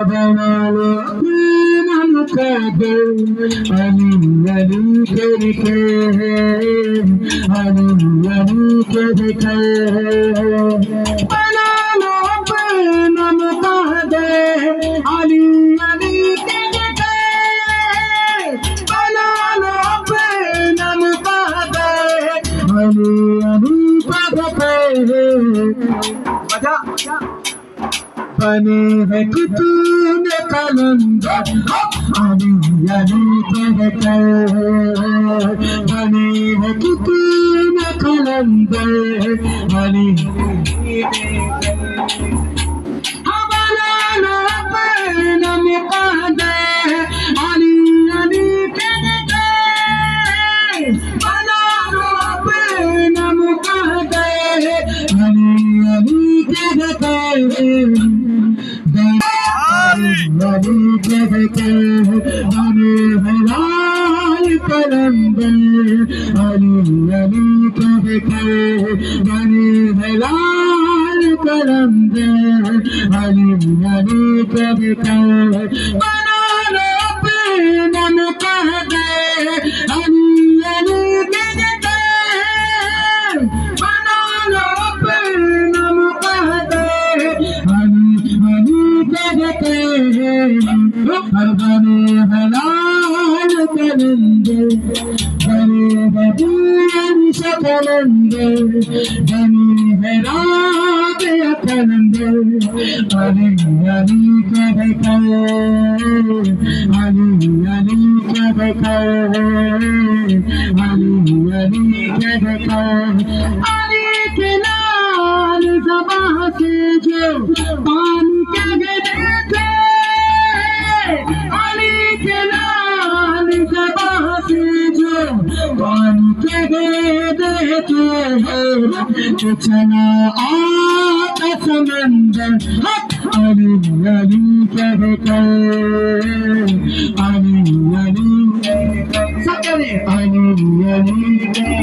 बनालो मन का दिल अली अली करके अली अली करके बनालो मन का दिल अली अली करके बनालो मन का दिल अली अली करके बने है कितने कलंदर अली अली कहते बने है कितने कलंदर अली बनाना अपना मुक़द्दर अली अली कहते बनाना अपना मुक़द्दर अली अली कहते अली कहते बने हलाल कलंदर अली अली कहते बने हलाल कलंदर अली अली कहते बनाना अपना मुक़द्दर अली अली कहते बनाना अपना मुक़द्दर अली अली कहते बने हलाल कलंदर बने बदूर सकलंदर बने हराब कलंदर अली अली कहते अली अली कहते अली अली कहते अली के लाल ज़बां से जो पानी कहते अली के लाल ज़बां से जो पानी कहते चला आता समंदर अली अली कहते अली अली अली अली